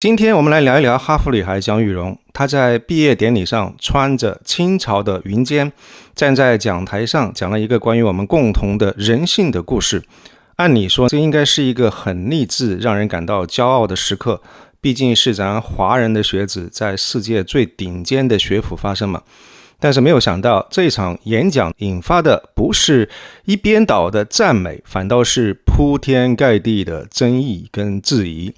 今天我们来聊一聊哈佛女孩蒋雨蓉。她在毕业典礼上穿着清朝的云肩，站在讲台上讲了一个关于我们共同的人性的故事。按理说，这应该是一个很励志、让人感到骄傲的时刻，毕竟是咱华人的学子在世界最顶尖的学府发声嘛。但是没有想到，这场演讲引发的不是一边倒的赞美，反倒是铺天盖地的争议跟质疑。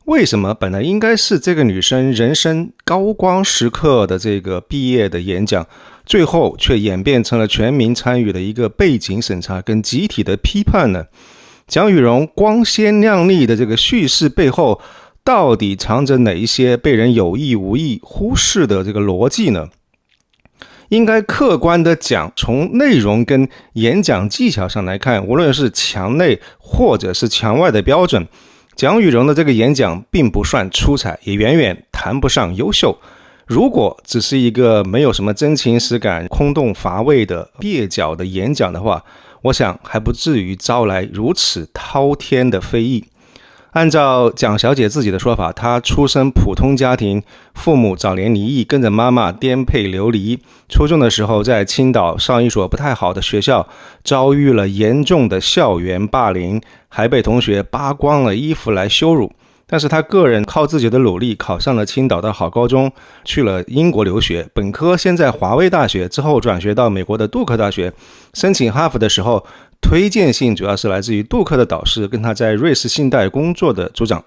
为什么本来应该是这个女生人生高光时刻的这个毕业的演讲，最后却演变成了全民参与的一个背景审查跟集体的批判呢？蒋雨蓉光鲜亮丽的这个叙事背后，到底藏着哪一些被人有意无意忽视的这个逻辑呢？应该客观的讲，从内容跟演讲技巧上来看，无论是墙内或者是墙外的标准，蒋雨蓉的这个演讲并不算出彩，也远远谈不上优秀。如果只是一个没有什么真情实感、空洞乏味的蹩脚的演讲的话，我想还不至于招来如此滔天的非议。按照蒋小姐自己的说法，她出身普通家庭，父母早年离异，跟着妈妈颠沛流离。初中的时候，在青岛上一所不太好的学校，遭遇了严重的校园霸凌，还被同学扒光了衣服来羞辱。但是他个人靠自己的努力考上了青岛的好高中，去了英国留学，本科先在华威大学，之后转学到美国的杜克大学。申请哈佛的时候，推荐信主要是来自于杜克的导师跟他在瑞士信贷工作的组长。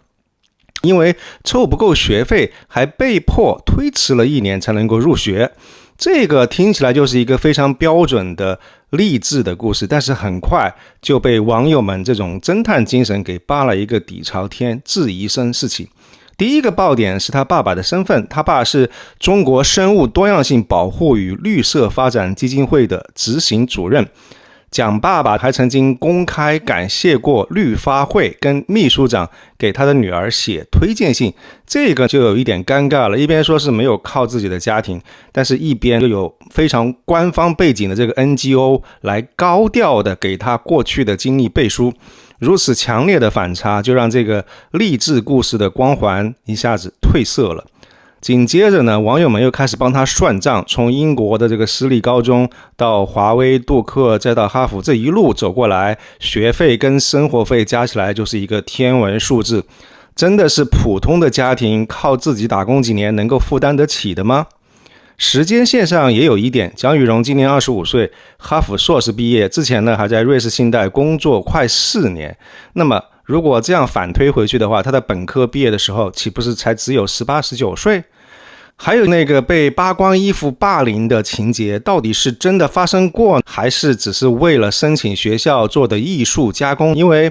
因为凑不够学费，还被迫推迟了1年才能够入学。这个听起来就是一个非常标准的励志的故事，但是很快就被网友们这种侦探精神给扒了一个底朝天，质疑声四起。第一个爆点是他爸爸的身份，他爸是中国生物多样性保护与绿色发展基金会的执行主任。蒋爸爸还曾经公开感谢过绿发会跟秘书长给他的女儿写推荐信，这个就有一点尴尬了。一边说是没有靠自己的家庭，但是一边又有非常官方背景的这个 NGO 来高调的给他过去的经历背书，如此强烈的反差，就让这个励志故事的光环一下子褪色了。紧接着呢，网友们又开始帮他算账，从英国的这个私立高中到华威、杜克，再到哈佛，这一路走过来，学费跟生活费加起来就是一个天文数字。真的是普通的家庭靠自己打工几年能够负担得起的吗？时间线上也有一点，蒋雨蓉今年25岁，哈佛硕士毕业，之前呢还在瑞士信贷工作快4年。那么如果这样反推回去的话，他的本科毕业的时候岂不是才只有18、19岁？还有那个被扒光衣服霸凌的情节，到底是真的发生过，还是只是为了申请学校做的艺术加工？因为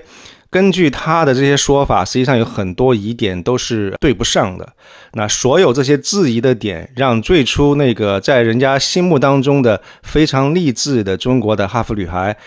根据他的这些说法，实际上有很多疑点都是对不上的。那所有这些质疑的点，让最初那个在人家心目当中的非常励志的中国的哈佛女孩，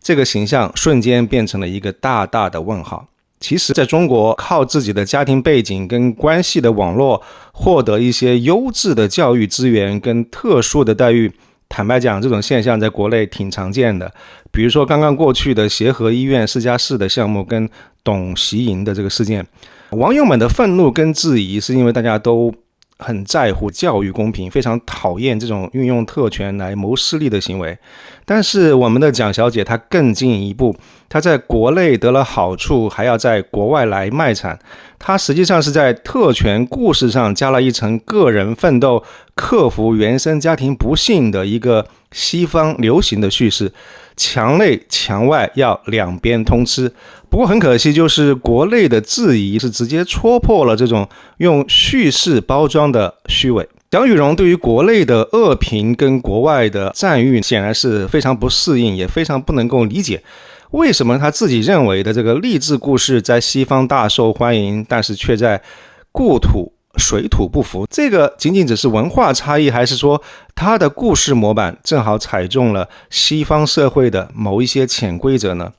这个形象瞬间变成了一个大大的问号。其实在中国，靠自己的家庭背景跟关系的网络获得一些优质的教育资源跟特殊的待遇，坦白讲，这种现象在国内挺常见的。比如说刚刚过去的协和医院4+4的项目跟董习莹的这个事件，网友们的愤怒跟质疑是因为大家都很在乎教育公平，非常讨厌这种运用特权来谋私利的行为。但是我们的蒋小姐她更进一步，她在国内得了好处，还要在国外来卖惨。她实际上是在特权故事上加了一层个人奋斗、克服原生家庭不幸的一个西方流行的叙事，墙内墙外要两边通吃。不过很可惜，就是国内的质疑是直接戳破了这种用叙事包装的虚伪。蒋雨蓉对于国内的恶评跟国外的赞誉显然是非常不适应，也非常不能够理解，为什么他自己认为的这个励志故事在西方大受欢迎，但是却在故土水土不服？这个仅仅只是文化差异，还是说他的故事模板正好踩中了西方社会的某一些潜规则呢？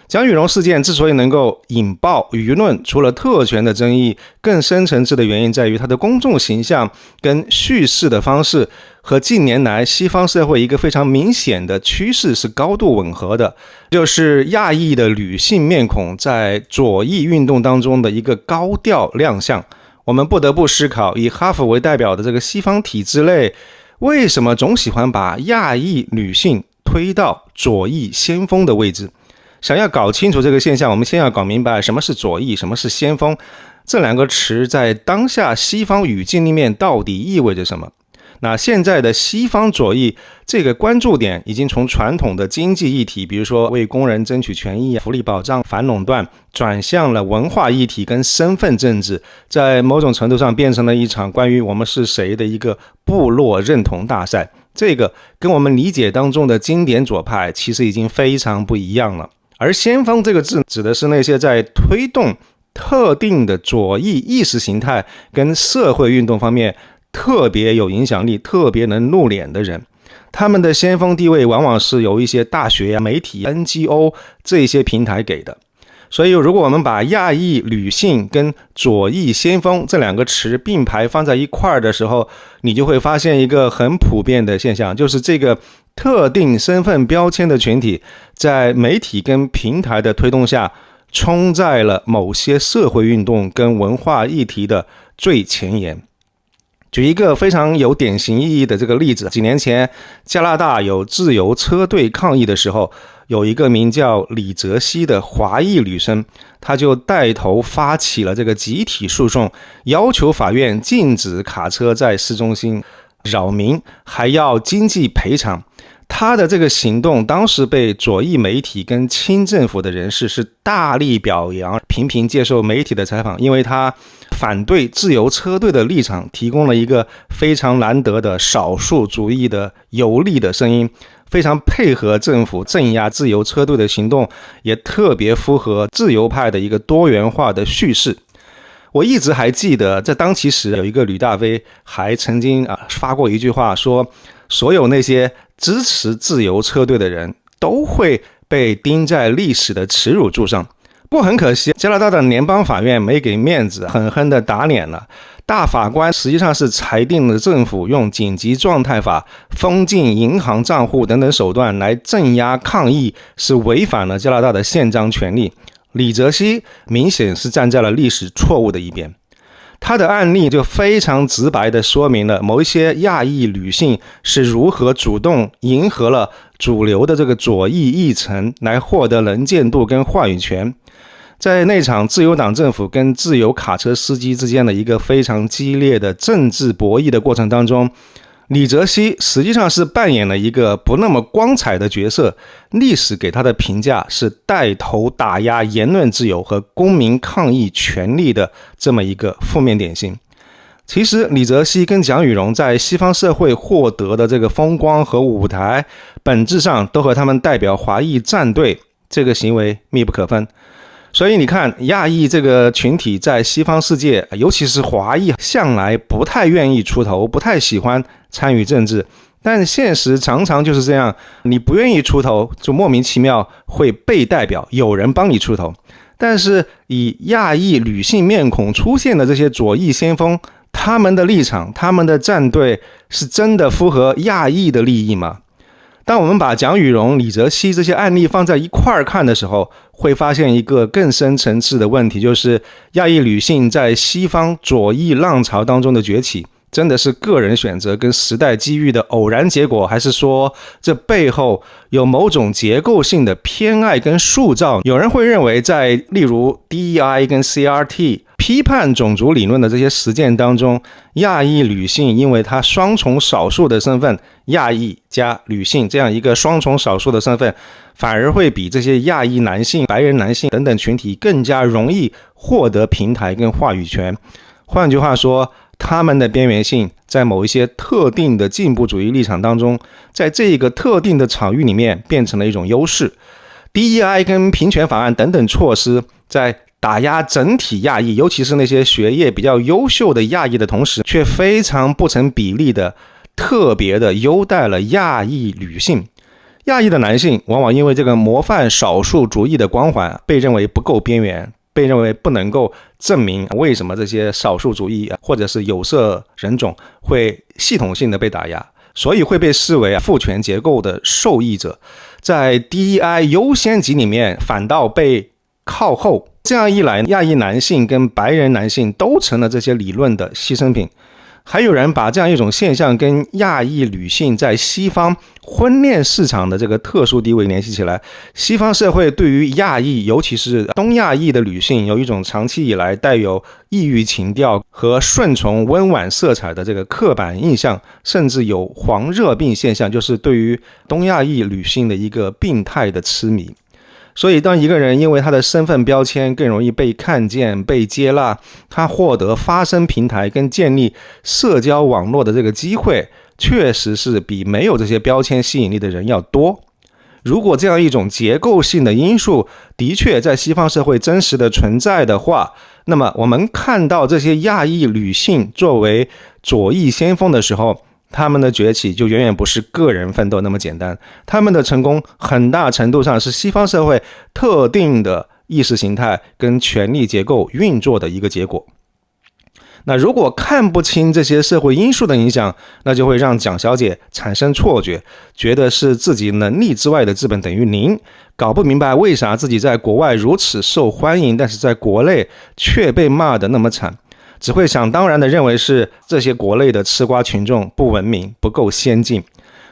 蒋雨蓉事件之所以能够引爆舆论，除了特权的争议，更深层次的原因在于它的公众形象跟叙事的方式和近年来西方社会一个非常明显的趋势是高度吻合的，就是亚裔的女性面孔在左翼运动当中的一个高调亮相。我们不得不思考，以哈佛为代表的这个西方体制内，为什么总喜欢把亚裔女性推到左翼先锋的位置？想要搞清楚这个现象，我们先要搞明白什么是左翼，什么是先锋，这两个词在当下西方语境里面到底意味着什么。那现在的西方左翼这个关注点已经从传统的经济议题，比如说为工人争取权益、福利保障、反垄断，转向了文化议题跟身份政治，在某种程度上变成了一场关于我们是谁的一个部落认同大赛。这个跟我们理解当中的经典左派其实已经非常不一样了。而先锋这个字指的是那些在推动特定的左翼意识形态跟社会运动方面特别有影响力、特别能露脸的人，他们的先锋地位往往是由一些大学、媒体、NGO 这些平台给的。所以如果我们把亚裔女性跟左翼先锋这两个词并排放在一块儿的时候，你就会发现一个很普遍的现象，就是这个特定身份标签的群体在媒体跟平台的推动下，冲在了某些社会运动跟文化议题的最前沿。举一个非常有典型意义的这个例子，几年前加拿大有自由车队抗议的时候，有一个名叫李泽熙的华裔女生，她就带头发起了这个集体诉讼，要求法院禁止卡车在市中心扰民，还要经济赔偿。他的这个行动当时被左翼媒体跟亲政府的人士是大力表扬，频频接受媒体的采访，因为他反对自由车队的立场提供了一个非常难得的少数主义的有力的声音，非常配合政府镇压自由车队的行动，也特别符合自由派的一个多元化的叙事。我一直还记得在当其时有一个吕大飞还曾经发过一句话，说所有那些支持自由车队的人都会被钉在历史的耻辱柱上。不过很可惜，加拿大的联邦法院没给面子，狠狠地打脸了。大法官实际上是裁定了政府用紧急状态法封禁银行账户等等手段来镇压抗议，是违反了加拿大的宪章权利。李泽熙明显是站在了历史错误的一边。他的案例就非常直白地说明了某一些亚裔女性是如何主动迎合了主流的这个左翼议程，来获得能见度跟话语权。在那场自由党政府跟自由卡车司机之间的一个非常激烈的政治博弈的过程当中，李泽熙实际上是扮演了一个不那么光彩的角色，历史给他的评价是带头打压言论自由和公民抗议权利的这么一个负面典型。其实李泽熙跟蒋宇荣在西方社会获得的这个风光和舞台，本质上都和他们代表华裔战队这个行为密不可分。所以你看，亚裔这个群体在西方世界，尤其是华裔，向来不太愿意出头，不太喜欢参与政治。但现实常常就是这样，你不愿意出头，就莫名其妙会被代表，有人帮你出头。但是以亚裔女性面孔出现的这些左翼先锋，他们的立场，他们的战队是真的符合亚裔的利益吗？当我们把蒋宇荣、李泽熙这些案例放在一块儿看的时候，会发现一个更深层次的问题，就是亚裔女性在西方左翼浪潮当中的崛起，真的是个人选择跟时代机遇的偶然结果，还是说这背后有某种结构性的偏爱跟塑造？有人会认为，在例如 DEI 跟 CRT 批判种族理论的这些实践当中，亚裔女性因为她双重少数的身份，亚裔加女性这样一个双重少数的身份，反而会比这些亚裔男性、白人男性等等群体更加容易获得平台跟话语权。换句话说，他们的边缘性在某一些特定的进步主义立场当中，在这个特定的场域里面变成了一种优势。DEI 跟平权法案等等措施在打压整体亚裔，尤其是那些学业比较优秀的亚裔的同时，却非常不成比例的特别的优待了亚裔女性。亚裔的男性往往因为这个模范少数主义的光环，被认为不够边缘，被认为不能够证明为什么这些少数主义或者是有色人种会系统性的被打压，所以会被视为父权结构的受益者。在 DEI 优先级里面，反倒被靠后。这样一来，亚裔男性跟白人男性都成了这些理论的牺牲品。还有人把这样一种现象跟亚裔女性在西方婚恋市场的这个特殊地位联系起来。西方社会对于亚裔，尤其是东亚裔的女性，有一种长期以来带有异域情调和顺从温婉色彩的这个刻板印象，甚至有黄热病现象，就是对于东亚裔女性的一个病态的痴迷。所以当一个人因为他的身份标签更容易被看见、被接纳，他获得发声平台跟建立社交网络的这个机会，确实是比没有这些标签吸引力的人要多。如果这样一种结构性的因素的确在西方社会真实的存在的话，那么我们看到这些亚裔女性作为左翼先锋的时候，他们的崛起就远远不是个人奋斗那么简单，他们的成功很大程度上是西方社会特定的意识形态跟权力结构运作的一个结果。那如果看不清这些社会因素的影响，那就会让蒋小姐产生错觉，觉得是自己能力之外的资本等于零，搞不明白为啥自己在国外如此受欢迎，但是在国内却被骂得那么惨，只会想当然地认为是这些国内的吃瓜群众不文明、不够先进。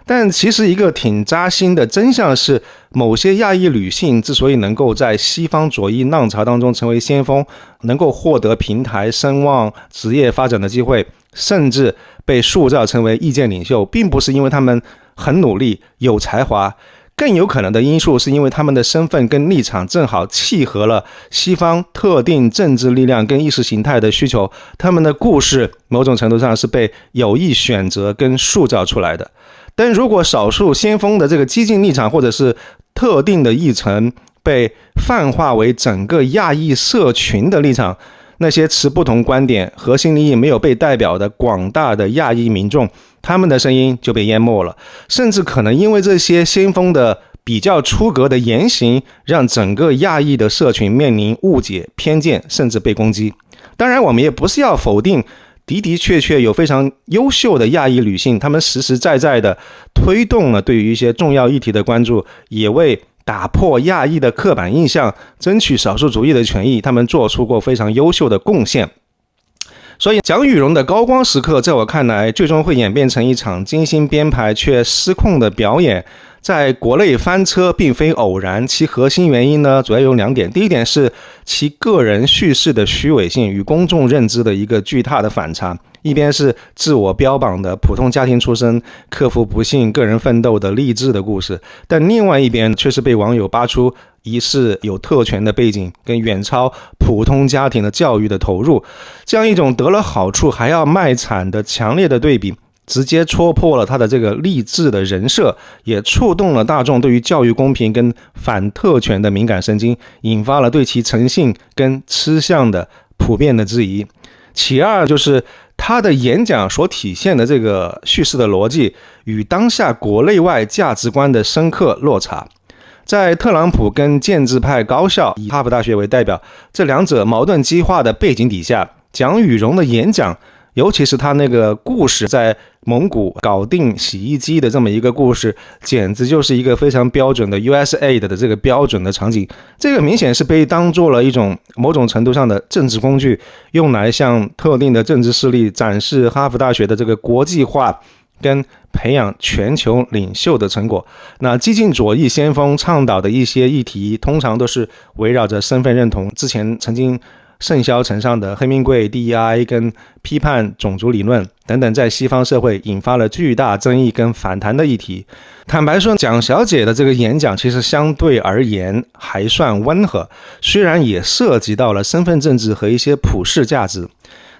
但其实一个挺扎心的真相是，某些亚裔女性之所以能够在西方左翼浪潮当中成为先锋，能够获得平台、声望、职业发展的机会，甚至被塑造成为意见领袖，并不是因为她们很努力、有才华，更有可能的因素是因为他们的身份跟立场正好契合了西方特定政治力量跟意识形态的需求，他们的故事某种程度上是被有意选择跟塑造出来的。但如果少数先锋的这个激进立场或者是特定的议程被泛化为整个亚裔社群的立场，那些持不同观点、核心利益没有被代表的广大的亚裔民众，他们的声音就被淹没了，甚至可能因为这些先锋的比较出格的言行，让整个亚裔的社群面临误解、偏见，甚至被攻击。当然，我们也不是要否定的确有非常优秀的亚裔女性，她们实实在在的推动了对于一些重要议题的关注，也为打破亚裔的刻板印象、争取少数族裔的权益，她们做出过非常优秀的贡献。所以蒋雨蓉的高光时刻，在我看来最终会演变成一场精心编排却失控的表演。在国内翻车并非偶然，其核心原因呢，主要有两点。第一点是其个人叙事的虚伪性与公众认知的一个巨大的反差，一边是自我标榜的普通家庭出身、克服不幸、个人奋斗的励志的故事，但另外一边却是被网友扒出疑似有特权的背景跟远超普通家庭的教育的投入，这样一种得了好处还要卖惨的强烈的对比，直接戳破了他的这个励志的人设，也触动了大众对于教育公平跟反特权的敏感神经，引发了对其诚信跟吃相的普遍的质疑。其二就是他的演讲所体现的这个叙事的逻辑与当下国内外价值观的深刻落差。在特朗普跟建制派高校以哈佛大学为代表，这两者矛盾激化的背景底下，蒋雨蓉的演讲，尤其是他那个故事在蒙古搞定洗衣机的这么一个故事，简直就是一个非常标准的 USAID 的这个标准的场景。这个明显是被当作了一种某种程度上的政治工具，用来向特定的政治势力展示哈佛大学的这个国际化跟培养全球领袖的成果。那激进左翼先锋倡导的一些议题，通常都是围绕着身份认同，之前曾经盛嚣尘上的黑名贵 DEI 跟批判种族理论等等，在西方社会引发了巨大争议跟反弹的议题。坦白说，蒋小姐的这个演讲其实相对而言还算温和，虽然也涉及到了身份政治和一些普世价值。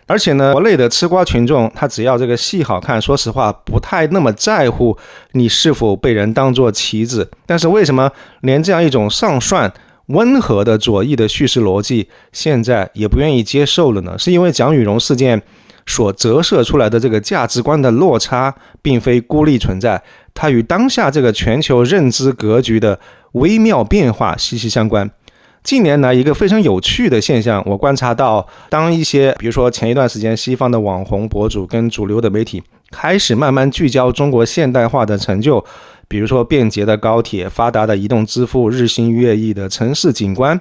而且呢，国内的吃瓜群众，他只要这个戏好看，说实话不太那么在乎你是否被人当作棋子。但是为什么连这样一种上算温和的左翼的叙事逻辑现在也不愿意接受了呢？是因为蒋雨蓉事件所折射出来的这个价值观的落差并非孤立存在，它与当下这个全球认知格局的微妙变化息息相关。近年来一个非常有趣的现象，我观察到，当一些比如说前一段时间西方的网红博主跟主流的媒体开始慢慢聚焦中国现代化的成就，比如说便捷的高铁、发达的移动支付、日新月异的城市景观，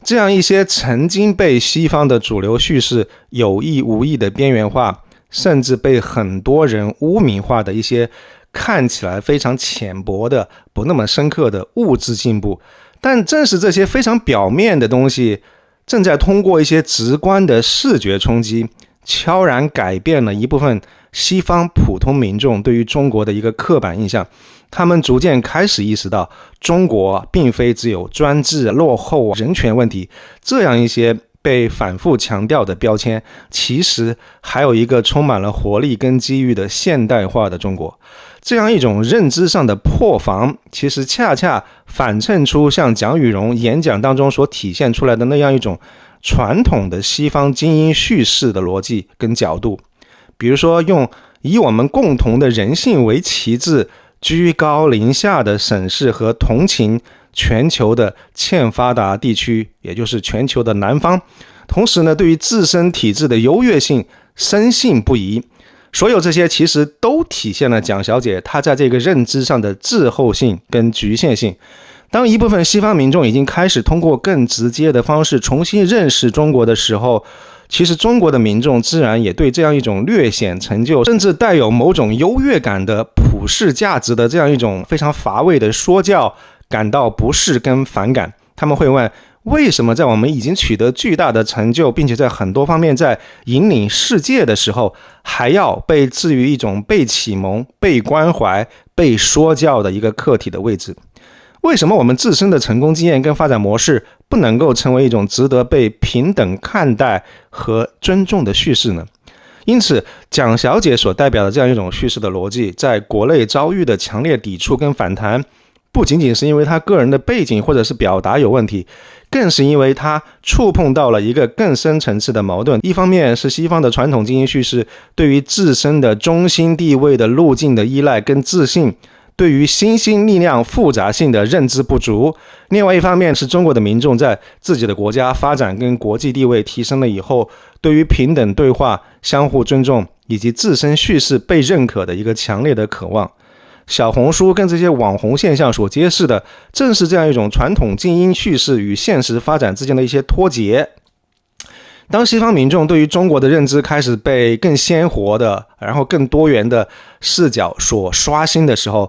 这样一些曾经被西方的主流叙事有意无意的边缘化，甚至被很多人污名化的一些看起来非常浅薄的、不那么深刻的物质进步，但正是这些非常表面的东西，正在通过一些直观的视觉冲击，悄然改变了一部分西方普通民众对于中国的一个刻板印象。他们逐渐开始意识到，中国并非只有专制、落后、人权问题这样一些被反复强调的标签，其实还有一个充满了活力跟机遇的现代化的中国。这样一种认知上的破防，其实恰恰反衬出像蒋宇荣演讲当中所体现出来的那样一种传统的西方精英叙事的逻辑跟角度。比如说，用以我们共同的人性为旗帜，居高临下的审视和同情全球的欠发达地区，也就是全球的南方，同时呢，对于自身体制的优越性深信不疑。所有这些其实都体现了蒋小姐她在这个认知上的滞后性跟局限性。当一部分西方民众已经开始通过更直接的方式重新认识中国的时候，其实中国的民众自然也对这样一种略显陈旧，甚至带有某种优越感的普世价值的这样一种非常乏味的说教感到不适跟反感。他们会问，为什么在我们已经取得巨大的成就，并且在很多方面在引领世界的时候，还要被置于一种被启蒙、被关怀、被说教的一个客体的位置？为什么我们自身的成功经验跟发展模式不能够成为一种值得被平等看待和尊重的叙事呢？因此，蒋小姐所代表的这样一种叙事的逻辑，在国内遭遇的强烈抵触跟反弹，不仅仅是因为她个人的背景或者是表达有问题，更是因为她触碰到了一个更深层次的矛盾。一方面是西方的传统精英叙事对于自身的中心地位的路径的依赖跟自信，对于新兴力量复杂性的认知不足；另外一方面是中国的民众在自己的国家发展跟国际地位提升了以后，对于平等对话、相互尊重以及自身叙事被认可的一个强烈的渴望。小红书跟这些网红现象所揭示的，正是这样一种传统精英叙事与现实发展之间的一些脱节。当西方民众对于中国的认知开始被更鲜活的，然后更多元的视角所刷新的时候，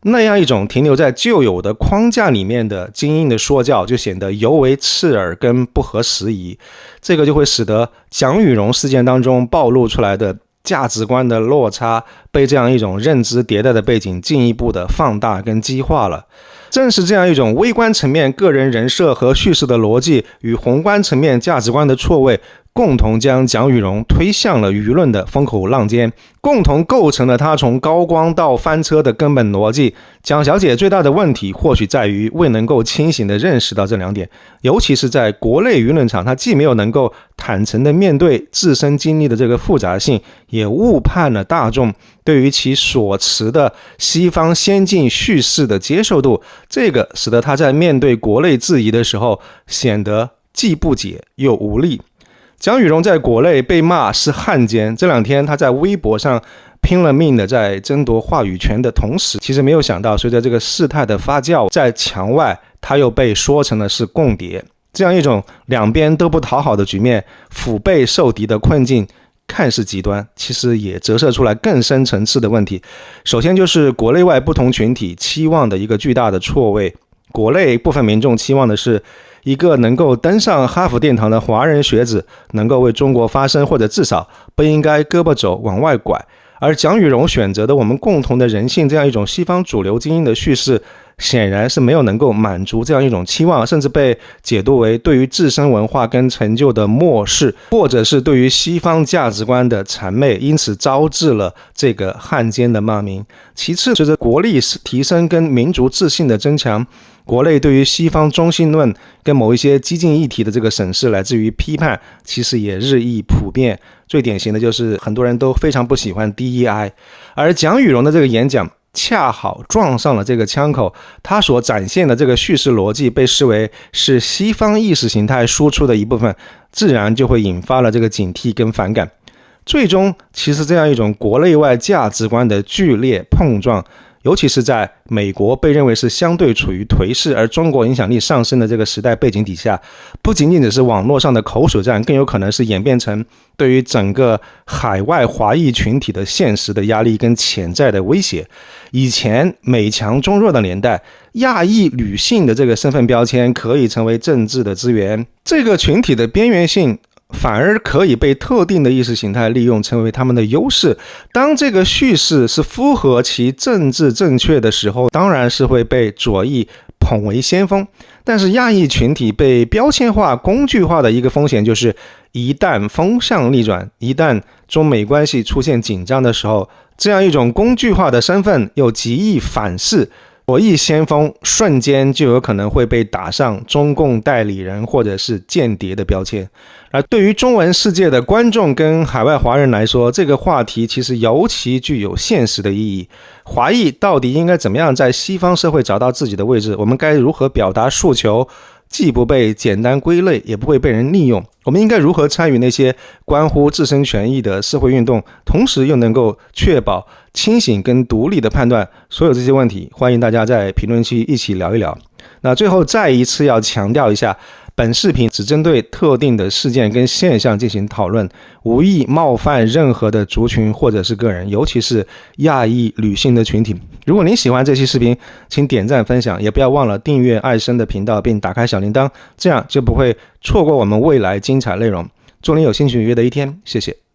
那样一种停留在旧有的框架里面的精英的说教就显得尤为刺耳跟不合时宜。这个就会使得蒋宇荣事件当中暴露出来的价值观的落差被这样一种认知迭代的背景进一步的放大跟激化了。正是这样一种微观层面个人人设和叙事的逻辑与宏观层面价值观的错位，共同将蒋宇荣推向了舆论的风口浪尖，共同构成了他从高光到翻车的根本逻辑。蒋小姐最大的问题或许在于未能够清醒地认识到这两点，尤其是在国内舆论场，她既没有能够坦诚地面对自身经历的这个复杂性，也误判了大众对于其所持的西方先进叙事的接受度，这个使得他在面对国内质疑的时候显得既不解又无力。蒋宇荣在国内被骂是汉奸，这两天他在微博上拼了命的在争夺话语权的同时，其实没有想到随着这个事态的发酵，在墙外他又被说成了是共谍。这样一种两边都不讨好的局面，腹背受敌的困境看似极端，其实也折射出来更深层次的问题。首先就是国内外不同群体期望的一个巨大的错位。国内部分民众期望的是一个能够登上哈佛殿堂的华人学子能够为中国发声，或者至少不应该胳膊肘往外拐。而蒋宇荣选择的我们共同的人性这样一种西方主流精英的叙事，显然是没有能够满足这样一种期望，甚至被解读为对于自身文化跟成就的漠视，或者是对于西方价值观的谄媚，因此招致了这个汉奸的骂名。其次，随着国力提升跟民族自信的增强，国内对于西方中心论跟某一些激进议题的这个审视，来自于批判，其实也日益普遍。最典型的就是很多人都非常不喜欢 DEI， 而蒋宇荣的这个演讲恰好撞上了这个枪口，他所展现的这个叙事逻辑被视为是西方意识形态输出的一部分，自然就会引发了这个警惕跟反感。最终，其实这样一种国内外价值观的剧烈碰撞，尤其是在美国被认为是相对处于颓势，而中国影响力上升的这个时代背景底下，不仅仅只是网络上的口水战，更有可能是演变成对于整个海外华裔群体的现实的压力跟潜在的威胁。以前美强中弱的年代，亚裔女性的这个身份标签可以成为政治的资源，这个群体的边缘性反而可以被特定的意识形态利用，成为他们的优势。当这个叙事是符合其政治正确的时候，当然是会被左翼捧为先锋。但是亚裔群体被标签化、工具化的一个风险就是，一旦风向逆转，一旦中美关系出现紧张的时候，这样一种工具化的身份又极易反噬，左翼先锋瞬间就有可能会被打上中共代理人或者是间谍的标签。而对于中文世界的观众跟海外华人来说，这个话题其实尤其具有现实的意义。华裔到底应该怎么样在西方社会找到自己的位置？我们该如何表达诉求，既不被简单归类，也不会被人利用？我们应该如何参与那些关乎自身权益的社会运动，同时又能够确保清醒跟独立的判断？所有这些问题，欢迎大家在评论区一起聊一聊。那最后再一次要强调一下，本视频只针对特定的事件跟现象进行讨论，无意冒犯任何的族群或者是个人，尤其是亚裔女性的群体。如果您喜欢这期视频，请点赞分享，也不要忘了订阅爱生的频道并打开小铃铛，这样就不会错过我们未来精彩内容。祝您有新喜悦的一天，谢谢。